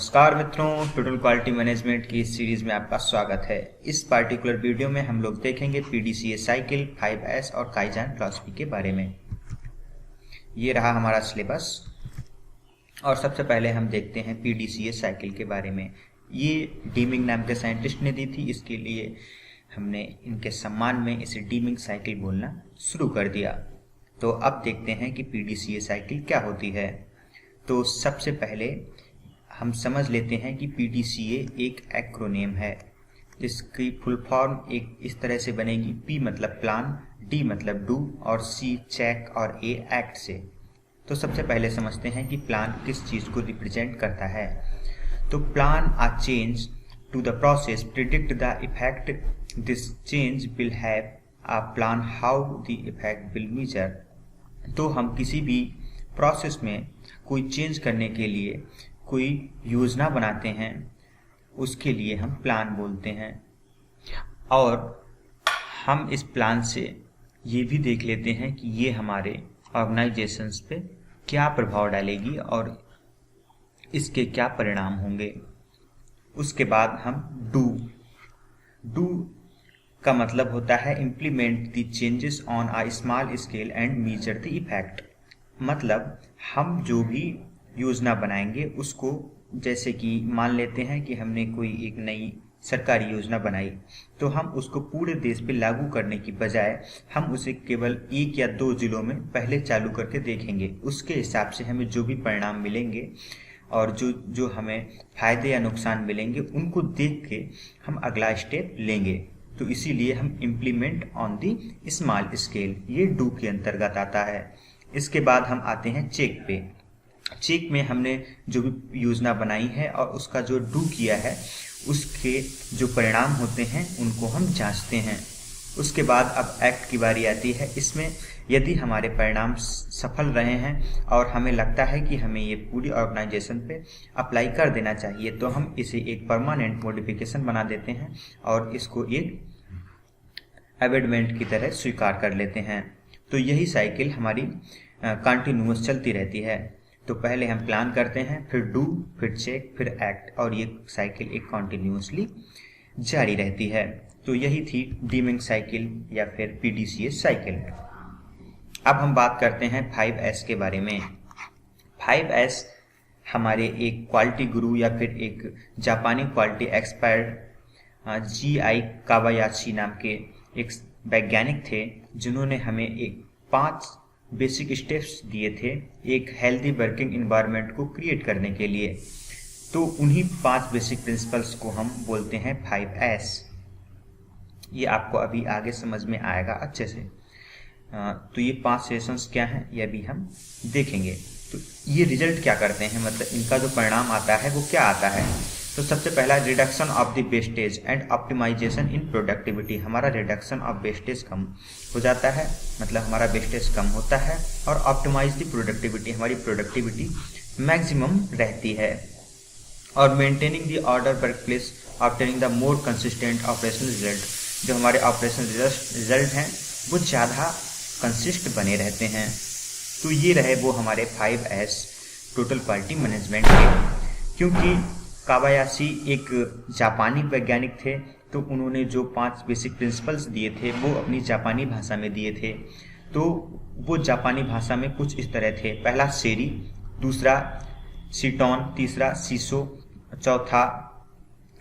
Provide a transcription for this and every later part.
नमस्कार मित्रों, total quality management की इस सीरीज में आपका स्वागत है। इस पार्टिकुलर वीडियो में हम लोग देखेंगे पीडीसीए साइकिल, 5S और काइजान फिलॉसफी के बारे में। ये रहा हमारा सिलेबस और सबसे पहले हम देखते हैं पीडीसीए साइकिल के बारे में। ये डीमिंग नाम के साइंटिस्ट ने दी थी, इसके लिए हमने इनके सम्मान में इसे डीमिंग साइकिल बोलना शुरू कर दिया। तो अब देखते हैं कि पीडीसीए साइकिल क्या होती है। तो सबसे पहले हम समझ लेते हैं कि पीडीसीए एक एक्रोनिम है जिसकी फुल फॉर्म एक इस तरह से बनेगी। पी मतलब प्लान, डी मतलब डू और सी चेक और ए एक्ट से। तो सबसे पहले समझते हैं कि प्लान किस चीज़ को रिप्रेजेंट करता है। तो plan a change to the process predict the effect this change will have a plan how the effect will measure. तो हम किसी भी प्रोसेस में कोई चेंज करने के लिए कोई योजना बनाते हैं, उसके लिए हम प्लान बोलते हैं। और हम इस प्लान से ये भी देख लेते हैं कि ये हमारे ऑर्गेनाइजेशंस पे क्या प्रभाव डालेगी और इसके क्या परिणाम होंगे। उसके बाद हम डू का मतलब होता है implement the changes on a small scale and measure the effect. मतलब हम जो भी योजना बनाएंगे उसको, जैसे कि मान लेते हैं कि हमने कोई एक नई सरकारी योजना बनाई, तो हम उसको पूरे देश पे लागू करने की बजाय हम उसे केवल 1 या 2 जिलों में पहले चालू करके देखेंगे। उसके हिसाब से हमें जो भी परिणाम मिलेंगे और जो हमें फायदे या नुकसान मिलेंगे उनको देख के हम अगला स्टेप लेंगे। तो इसीलिए हम implement on the small scale, ये डू के अंतर्गत आता है। इसके बाद हम आते हैं चेक पे। चेक में हमने जो भी योजना बनाई है और उसका जो डू किया है उसके जो परिणाम होते हैं उनको हम जांचते हैं। उसके बाद अब एक्ट की बारी आती है। इसमें यदि हमारे परिणाम सफल रहे हैं और हमें लगता है कि हमें ये पूरी ऑर्गेनाइजेशन पे अप्लाई कर देना चाहिए, तो हम इसे एक परमानेंट मॉडिफिकेशन बना देते हैं और इसको एक अमेंडमेंट की तरह स्वीकार कर लेते हैं। तो यही साइकिल हमारी कंटिन्यूअस चलती रहती है। तो पहले हम प्लान करते हैं, फिर डू, फिर चेक, फिर एक्ट, और ये साइकिल एक कॉन्टिन्यूसली जारी रहती है। तो यही थी डीमिंग साइकिल या फिर पीडीसीए साइकिल। अब हम बात करते हैं 5S के बारे में। 5S हमारे एक क्वालिटी गुरु या फिर एक जापानी क्वालिटी एक्सपर्ट GI कावायाशी नाम के एक वैज्ञानिक थे, जिन्होंने हमें एक 5 बेसिक स्टेप्स दिए थे एक हेल्दी वर्किंग एनवायरनमेंट को क्रिएट करने के लिए। तो उन्हीं 5 बेसिक प्रिंसिपल्स को हम बोलते हैं 5S। ये आपको अभी आगे समझ में आएगा अच्छे से। तो ये 5 सेशंस क्या हैं ये भी हम देखेंगे। तो ये रिजल्ट क्या करते हैं, मतलब इनका जो परिणाम आता है वो क्या आता है। तो सबसे पहला, reduction of the wastage and optimisation in productivity. हमारा रिडक्शन ऑफ वेस्टेज कम हो जाता है, मतलब हमारा वेस्टेज कम होता है, और ऑप्टिमाइज द प्रोडक्टिविटी, हमारी प्रोडक्टिविटी मैक्सिमम रहती है। और maintaining the order work place, obtaining the more consistent operational result. जो हमारे ऑपरेशनल रिजल्ट हैं वो ज़्यादा कंसिस्ट बने रहते हैं। तो ये रहे वो हमारे 5S टोटल क्वालिटी मैनेजमेंट के। क्योंकि कावायाशी एक जापानी वैज्ञानिक थे, तो उन्होंने जो 5 बेसिक प्रिंसिपल्स दिए थे वो अपनी जापानी भाषा में दिए थे। तो वो जापानी भाषा में कुछ इस तरह थे। पहला सेरी, दूसरा सीटोन, तीसरा सीसो, चौथा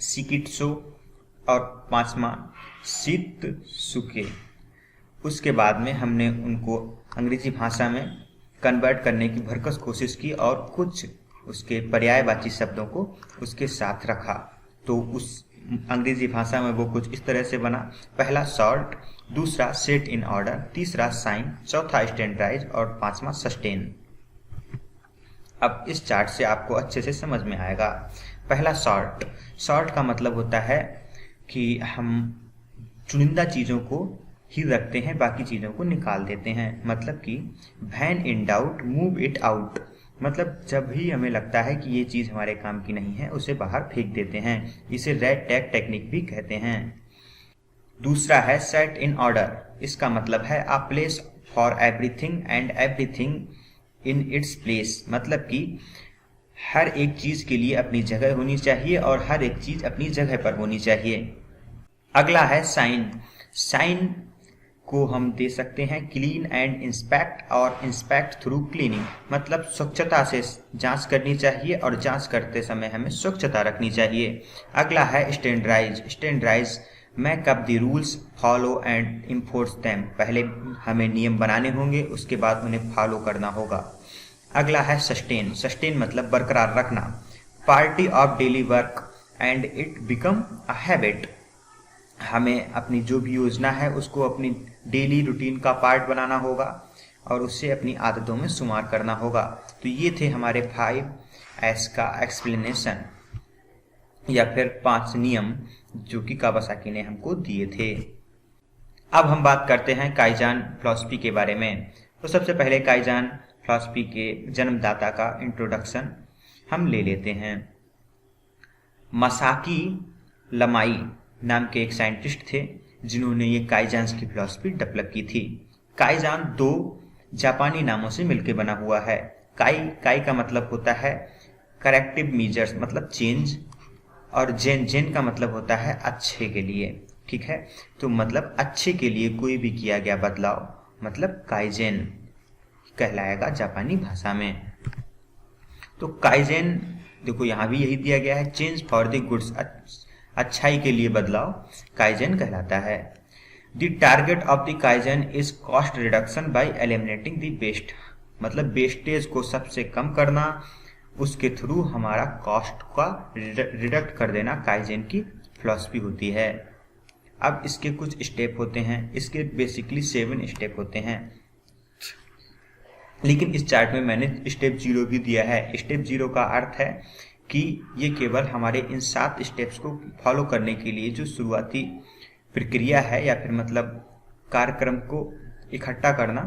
सिकित्सो और 5वां शित्सुके। उसके बाद में हमने उनको अंग्रेजी भाषा में कन्वर्ट करने की भरकस कोशिश की और कुछ उसके पर्यायवाची शब्दों को उसके साथ रखा। तो उस अंग्रेजी भाषा में वो कुछ इस तरह से बना। पहला सॉर्ट, दूसरा सेट इन ऑर्डर, तीसरा साइन, चौथा स्टैंडर्डाइज और 5वां सस्टेन। अब इस चार्ट से आपको अच्छे से समझ में आएगा। पहला सॉर्ट। सॉर्ट का मतलब होता है कि हम चुनिंदा चीज़ों को ही रखते हैं, बाकी चीज़ों को निकाल देते हैं। मतलब कि when in doubt move it out, मतलब जब भी हमें लगता है कि ये चीज़ हमारे काम की नहीं है उसे बाहर फेंक देते हैं। इसे रेड टैग टेक्निक भी कहते हैं। दूसरा है सेट इन ऑर्डर। इसका मतलब है a place for everything and everything in its place. मतलब कि हर एक चीज के लिए अपनी जगह होनी चाहिए और हर एक चीज अपनी जगह पर होनी चाहिए। अगला है साइन। साइन को हम दे सकते हैं क्लीन एंड इंस्पेक्ट और इंस्पेक्ट थ्रू क्लीनिंग, मतलब स्वच्छता से जांच करनी चाहिए और जांच करते समय हमें स्वच्छता रखनी चाहिए। अगला है standardise. Standardise make up the rules follow and enforce them, पहले हमें नियम बनाने होंगे, उसके बाद उन्हें फॉलो करना होगा। अगला है सस्टेन। सस्टेन मतलब बरकरार रखना, party of daily work and it become a habit, हमें अपनी जो भी योजना है उसको अपनी डेली रूटीन का पार्ट बनाना होगा और उससे अपनी आदतों में शुमार करना होगा। तो ये थे हमारे 5S का एक्सप्लेनेशन या फिर 5 नियम जो कि कावासाकी ने हमको दिए थे। अब हम बात करते हैं काइजान फिलॉसफी के बारे में। तो सबसे पहले काइजान फिलॉसफी के जन्मदाता का इंट्रोडक्शन हम ले लेते हैं। मसाकी लमाई नाम के एक साइंटिस्ट थे जिन्होंने ये काइजान की फिलॉसफी डेवलप की थी। काइजान 2 जापानी नामों से मिलकर बना हुआ है। काई का मतलब होता है करेक्टिव मीजर्स, मतलब चेंज, और जेन का मतलब होता है अच्छे के लिए। ठीक है, तो मतलब अच्छे के लिए कोई भी किया गया बदलाव मतलब काइजेन कहलाएगा जापानी भाषा में। तो काइजेन देखो यहाँ भी यही दिया गया है, चेंज फॉर द गुड्स, अच्छाई के लिए बदलाव काइजेन कहलाता है। The target of the kaizen is cost reduction by eliminating the waste, मतलब वेस्टेज को सबसे कम करना, उसके थ्रू हमारा कॉस्ट का रिडक्ट कर देना काइजेन की फिलॉसफी होती है। अब इसके कुछ स्टेप होते हैं, इसके बेसिकली 7 स्टेप होते हैं, लेकिन इस चार्ट में मैंने स्टेप 0 भी दिया है। स्टेप 0 का अर्थ है कि ये केवल हमारे इन 7 स्टेप्स को फॉलो करने के लिए जो शुरुआती प्रक्रिया है या फिर मतलब कार्यक्रम को इकट्ठा करना,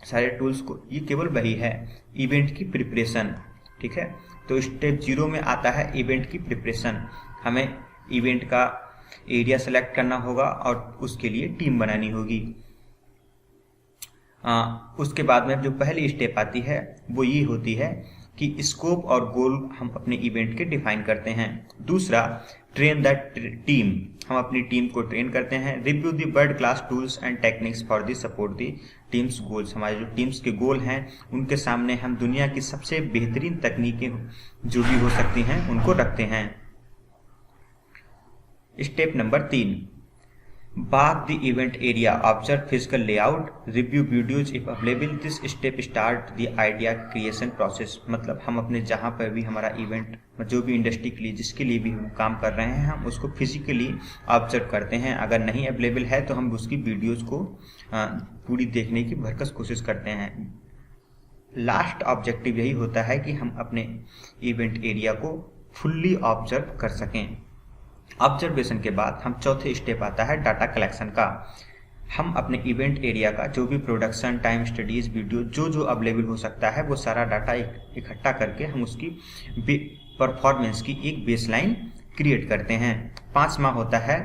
सारे टूल्स को, ये केवल वही है, इवेंट की प्रिपरेशन। ठीक है, तो स्टेप 0 में आता है इवेंट की प्रिपरेशन। हमें इवेंट का एरिया सेलेक्ट करना होगा और उसके लिए टीम बनानी होगी। उसके बाद में जो पहली स्टेप आती है वो ये होती है कि स्कोप और गोल हम अपने इवेंट के डिफाइन करते हैं। दूसरा, ट्रेन द टीम, हम अपनी टीम को ट्रेन करते हैं। Review the world class tools and techniques for the support the teams goals, हमारे जो टीम्स के गोल हैं उनके सामने हम दुनिया की सबसे बेहतरीन तकनीकें जो भी हो सकती हैं उनको रखते हैं। Step number 3, Bagh the event area, observe physical layout, review videos if available. This step start the idea creation process, मतलब हम अपने जहाँ पर भी हमारा इवेंट, जो भी इंडस्ट्री के लिए जिसके लिए भी हम काम कर रहे हैं, हम उसको फिजिकली ऑब्जर्व करते हैं। अगर नहीं अवेलेबल है तो हम उसकी वीडियोज को पूरी देखने की भरकस कोशिश करते हैं। लास्ट ऑब्जेक्टिव यही होता है कि हम अपने इवेंट एरिया को फुल्ली ऑब्जर्व कर सकें। ऑब्जर्वेशन के बाद हम चौथे स्टेप आता है डाटा कलेक्शन का। हम अपने इवेंट एरिया का जो भी प्रोडक्शन, टाइम स्टडीज, वीडियो जो अवेलेबल हो सकता है वो सारा डाटा इकट्ठा करके हम उसकी परफॉर्मेंस की एक बेसलाइन क्रिएट करते हैं। 5वां होता है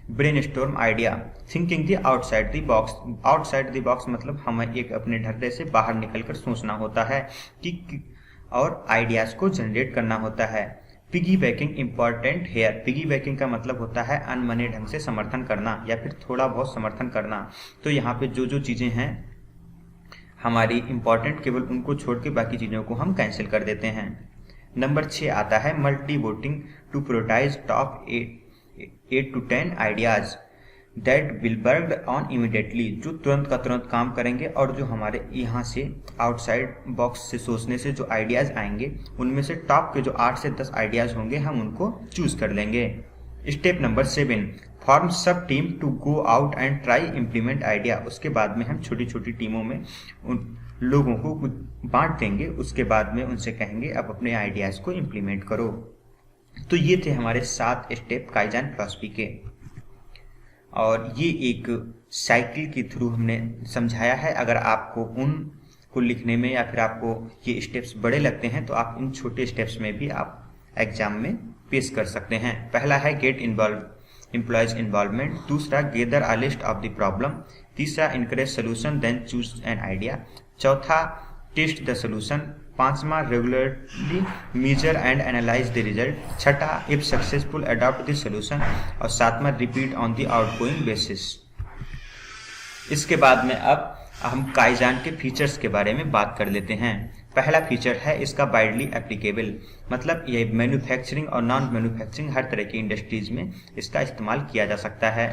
brainstorm idea, thinking the outside the box. Outside the box मतलब हमें एक अपने ढर्रे से बाहर निकलकर सोचना होता है कि और आइडियाज को जनरेट करना होता है। Piggybacking important here, piggybacking का मतलब होता है अनमने ढंग से समर्थन करना या फिर थोड़ा बहुत समर्थन करना। तो यहाँ पे जो चीज़ें हैं हमारी इंपॉर्टेंट, केवल उनको छोड़ के बाकी चीज़ों को हम कैंसिल कर देते हैं। नंबर 6 आता है multi voting to prioritize top 8 to 10 ideas that will work on immediately, जो तुरंत का तुरंत काम करेंगे और जो हमारे यहाँ से आउटसाइड बॉक्स से सोचने से जो आइडियाज़ आएंगे उनमें से टॉप के जो 8 से 10 आइडियाज़ होंगे हम उनको चूज कर लेंगे। Step number 7, form sub team to go out and try implement idea. उसके बाद में हम छोटी छोटी टीमों में उन लोगों को बांट देंगे, उसके बाद में उनसे कहेंगे अब अपने आइडियाज़ को इम्प्लीमेंट करो। तो ये थे हमारे 7 स्टेप काइजान फिलॉसफी के, और ये एक साइकिल के थ्रू हमने समझाया है। अगर आपको उनको लिखने में या फिर आपको ये स्टेप्स बड़े लगते हैं तो आप इन छोटे स्टेप्स में भी आप एग्जाम में पेश कर सकते हैं। पहला है गेट एम्प्लॉयज इन्वॉल्वमेंट, दूसरा gather a list of the problem, तीसरा encourage solution then choose an idea, चौथा टेस्ट द सोल्यूशन, पांचवा regularly measure and analyse the result. छठा if successful adopt the solution. और सातवां repeat on the outgoing basis. इसके बाद में अब हम काइजान के फीचर्स के बारे में बात कर लेते हैं। पहला फीचर है इसका वाइडली एप्लीकेबल, मतलब ये मैन्युफैक्चरिंग और नॉन मैन्युफैक्चरिंग हर तरह की इंडस्ट्रीज में इसका इस्तेमाल किया जा सकता है।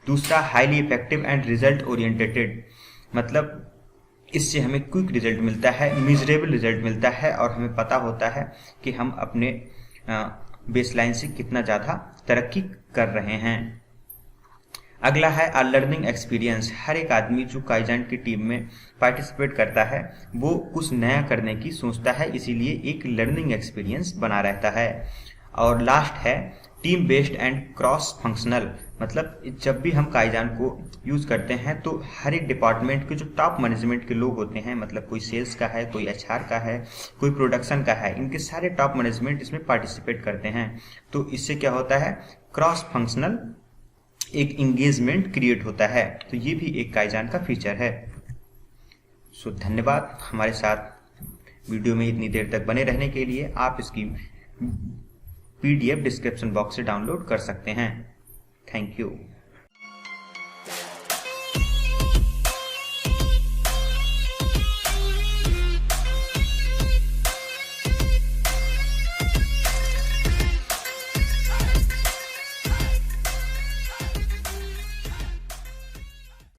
दूसरा highly effective and result oriented, मतलब इससे हमें क्विक रिजल्ट मिलता है, मिजरेबल रिजल्ट मिलता है और हमें पता होता है कि हम अपने बेसलाइन से कितना ज़्यादा तरक्की कर रहे हैं। अगला है लर्निंग एक्सपीरियंस। हर एक आदमी जो काइजान की टीम में पार्टिसिपेट करता है वो कुछ नया करने की सोचता है, इसीलिए एक लर्निंग एक्सपीरियंस बना रहता है। और लास्ट है team based and cross functional, मतलब जब भी हम काइजान को यूज़ करते हैं तो हर एक डिपार्टमेंट के जो टॉप मैनेजमेंट के लोग होते हैं, मतलब कोई सेल्स का है, कोई एचआर का है, कोई प्रोडक्शन का है, इनके सारे टॉप मैनेजमेंट इसमें पार्टिसिपेट करते हैं। तो इससे क्या होता है, क्रॉस फंक्शनल एक इंगेजमेंट क्रिएट होता है। तो ये भी एक काइजान का फीचर है। सो धन्यवाद हमारे साथ वीडियो में इतनी देर तक बने रहने के लिए। आप इसकी PDF डिस्क्रिप्शन बॉक्स से डाउनलोड कर सकते हैं। Thank you.